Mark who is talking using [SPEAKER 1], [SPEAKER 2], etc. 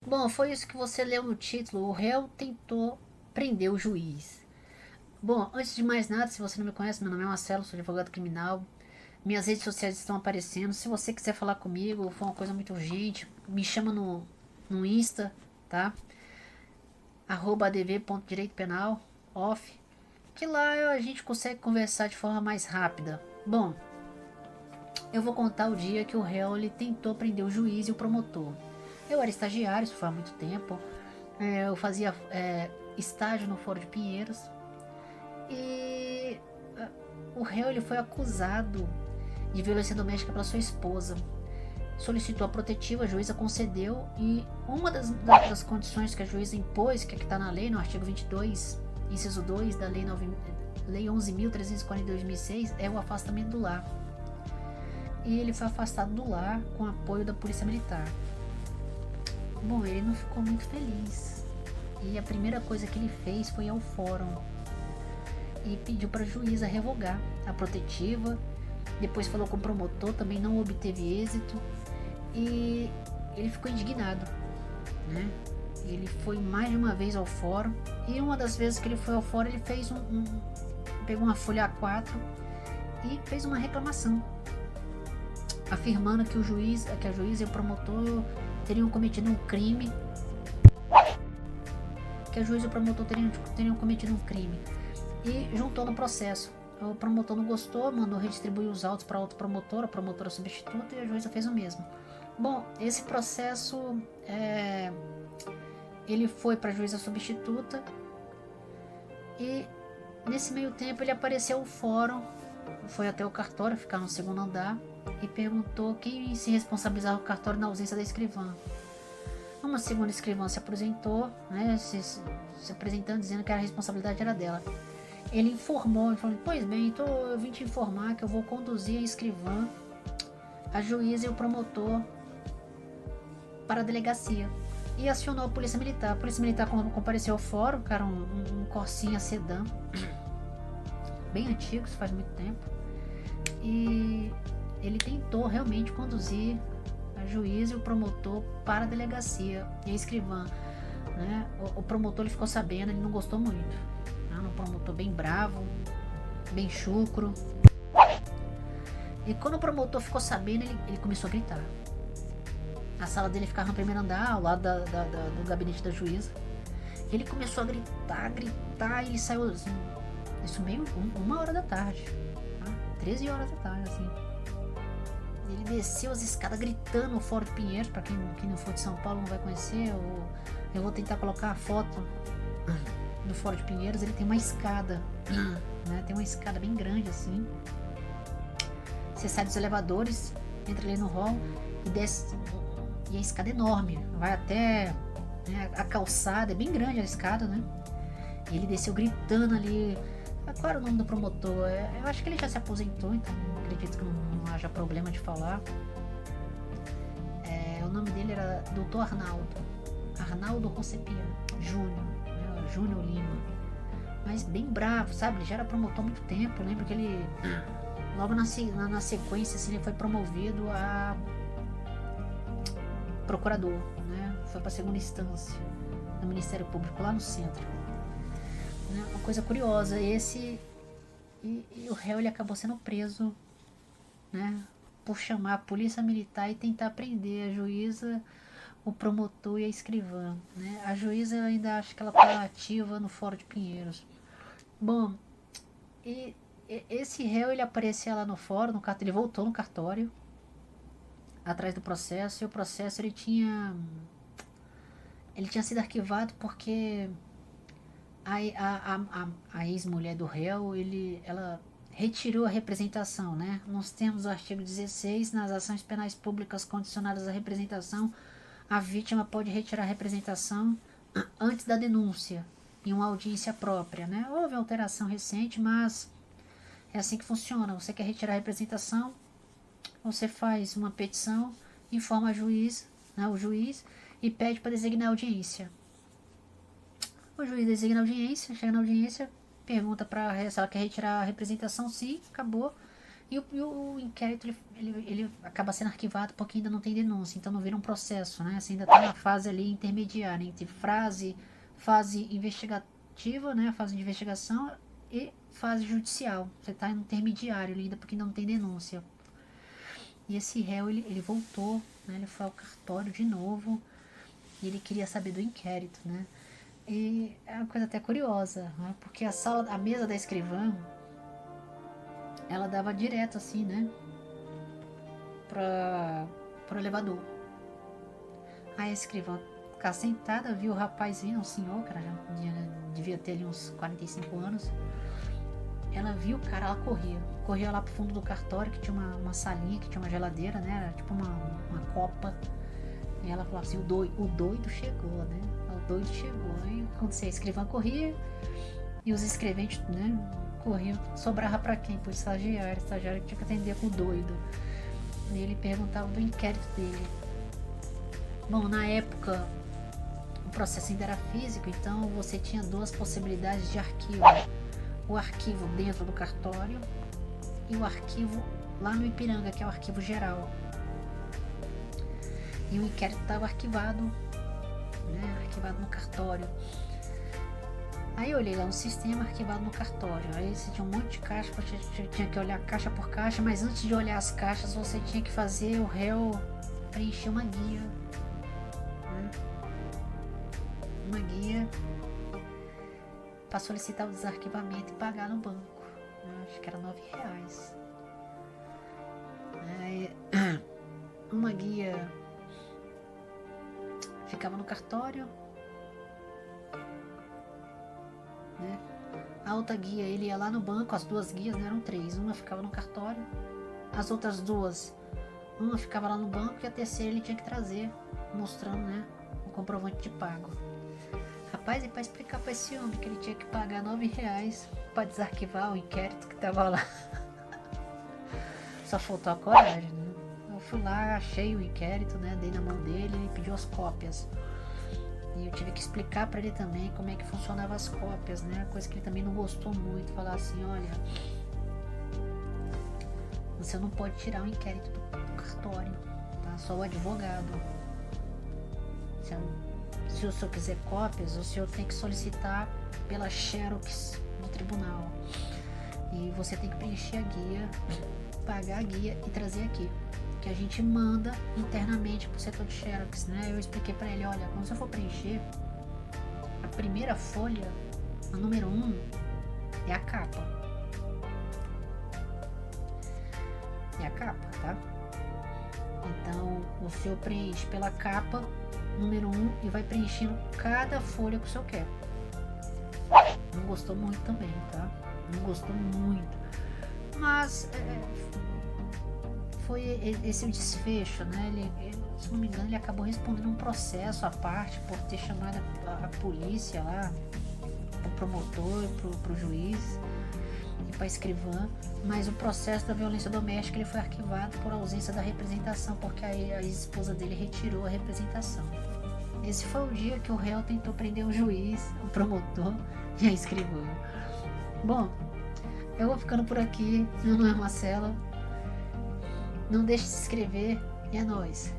[SPEAKER 1] Bom, foi isso que você leu no título. O réu tentou prender o juiz. Bom, antes de mais nada, se você não me conhece, meu nome é Marcelo, sou advogado criminal. Minhas redes sociais estão aparecendo. Se você quiser falar comigo, for uma coisa muito urgente, me chama no Insta, tá? @adv.direitopenal, off, que lá a gente consegue conversar de forma mais rápida. Bom, eu vou contar o dia que o réu ele tentou prender o juiz e o promotor. Eu era estagiário, isso faz muito tempo. Eu fazia estágio no Foro de Pinheiros. E o réu ele foi acusado de violência doméstica pela sua esposa. Solicitou a protetiva, a juíza concedeu, e uma das condições que a juíza impôs, que está na lei, no artigo 22, inciso 2 da lei 11.340 de 2006, é o afastamento do lar. E ele foi afastado do lar com apoio da polícia militar. Bom, ele não ficou muito feliz. E a primeira coisa que ele fez foi ao fórum e pediu para a juíza revogar a protetiva. Depois falou com o promotor, também não obteve êxito. E ele ficou indignado, né? Ele foi mais de uma vez ao fórum. E uma das vezes que ele foi ao fórum, ele fez pegou uma folha A4 e fez uma reclamação, afirmando que a juíza e o promotor teriam cometido um crime. Que a juíza e o promotor teriam cometido um crime. E juntou no processo. O promotor não gostou, mandou redistribuir os autos para outro promotor, a promotora substituta, e a juíza fez o mesmo. Bom, esse processo ele foi para a juíza substituta, e nesse meio tempo ele apareceu ao fórum, foi até o cartório, ficar no segundo andar, e perguntou quem se responsabilizava o cartório na ausência da escrivã. Uma segunda escrivã se apresentou, né, se apresentando, dizendo que a responsabilidade era dela. Ele informou, falou: pois bem, então eu vim te informar que eu vou conduzir a escrivã, a juíza e o promotor para a delegacia. E acionou a polícia militar. A polícia militar compareceu ao fórum, que era um Corsinha sedã, bem antigo, isso faz muito tempo. E ele tentou realmente conduzir a juíza e o promotor para a delegacia. E a escrivã, né, o promotor ele ficou sabendo, ele não gostou muito. Um promotor bem bravo, bem chucro. E quando o promotor ficou sabendo, ele começou a gritar. A sala dele ficava no primeiro andar, ao lado do gabinete da juíza. E ele começou a gritar, e ele saiu assim, isso meio 1h da tarde, tá? 13 horas da tarde, assim. Ele desceu as escadas gritando o Foro de Pinheiros. Para quem não for de São Paulo não vai conhecer, eu vou tentar colocar a foto do Foro de Pinheiros. Ele tem uma escada, né? Tem uma escada bem grande assim. Você sai dos elevadores, entra ali no hall e desce, e a escada é enorme, vai até, né, a calçada, é bem grande a escada, né? E ele desceu gritando ali. Qual era o nome do promotor? Eu acho que ele já se aposentou, então acredito que não haja problema de falar. O nome dele era Dr. Arnaldo Rocepia Júnior, né? Júnior Lima. Mas bem bravo, sabe? Ele já era promotor há muito tempo. Eu lembro que ele, logo na sequência, assim, ele foi promovido a procurador, né? Foi para a segunda instância do Ministério Público lá no centro, né? Uma coisa curiosa, e o réu ele acabou sendo preso, né, por chamar a polícia militar e tentar prender a juíza, o promotor e a escrivã, né? A juíza ainda acho que ela está ativa no Foro de Pinheiros. Bom, e esse réu ele apareceu lá no fórum, ele voltou no cartório atrás do processo, e o processo ele tinha sido arquivado porque a ex-mulher do réu, ela retirou a representação, né? Nós temos o artigo 16, nas ações penais públicas condicionadas à representação, a vítima pode retirar a representação antes da denúncia, em uma audiência própria, né? Houve alteração recente, mas é assim que funciona. Você quer retirar a representação, você faz uma petição, informa o juiz, e pede para designar a audiência. O juiz designa a audiência, chega na audiência, pergunta para se ela quer retirar a representação, sim, acabou. E o inquérito ele acaba sendo arquivado porque ainda não tem denúncia, então não vira um processo, né? Você ainda está na fase ali intermediária entre fase investigativa, né? Fase de investigação e fase judicial. Você está no intermediário ainda porque ainda não tem denúncia. E esse réu ele voltou, né? Ele foi ao cartório de novo e ele queria saber do inquérito, né? E é uma coisa até curiosa, né? Porque a mesa da escrivã, ela dava direto assim, né, pro elevador. Aí a escrivã ficava sentada, viu o rapaz vindo, um senhor, cara, já devia ter ali uns 45 anos. Ela viu o cara, ela corria lá pro fundo do cartório, que tinha uma salinha, que tinha uma geladeira, né, era tipo uma copa. E ela falava assim, o doido chegou, né, o doido chegou. Aí quando a escrivã corria, e os escreventes, né, corriam, sobrava pra quem? Pro estagiário, o estagiário tinha que atender com o doido. E ele perguntava do inquérito dele. Bom, na época o processo ainda era físico, então você tinha duas possibilidades de arquivo: o arquivo dentro do cartório e o arquivo lá no Ipiranga, que é o arquivo geral. E o inquérito estava arquivado, né, arquivado no cartório. Aí eu olhei lá no sistema, arquivado no cartório. Aí você tinha um monte de caixa, você tinha que olhar caixa por caixa, mas antes de olhar as caixas, você tinha que fazer o réu preencher uma guia, né? Uma guia para solicitar o desarquivamento e pagar no banco, né? Acho que era R$9. Aí, uma guia ficava no cartório, né? A outra guia, ele ia lá no banco, as duas guias, né, eram 3, uma ficava no cartório, as outras duas, uma ficava lá no banco e a terceira ele tinha que trazer, mostrando, né, o comprovante de pago. Rapaz, e para explicar para esse homem que ele tinha que pagar R$9 para desarquivar o inquérito que tava lá, só faltou a coragem, né? Eu fui lá, achei o inquérito, né, dei na mão dele, ele pediu as cópias. E eu tive que explicar para ele também como é que funcionavam as cópias, né? Coisa que ele também não gostou muito. Falar assim, olha, você não pode tirar o inquérito do cartório, tá? Só o advogado. Se o senhor quiser cópias, o senhor tem que solicitar pela Xerox no tribunal. E você tem que preencher a guia, pagar a guia e trazer aqui, que a gente manda internamente pro setor de Xerox, né? Eu expliquei pra ele, olha, quando você for preencher, a primeira folha, a número 1, é a capa. É a capa, tá? Então, o senhor preenche pela capa, número 1, e vai preenchendo cada folha que o senhor quer. Não gostou muito também, tá? Não gostou muito. Mas foi esse o desfecho, né? Ele, se não me engano, ele acabou respondendo um processo à parte por ter chamado a polícia lá, o promotor, pro juiz e para a escrivã. Mas o processo da violência doméstica ele foi arquivado por ausência da representação, porque a ex-esposa dele retirou a representação. Esse foi o dia que o réu tentou prender o juiz, o promotor e a escrivã. Bom, eu vou ficando por aqui. Meu nome é Marcela. Não deixe de se inscrever e é nóis.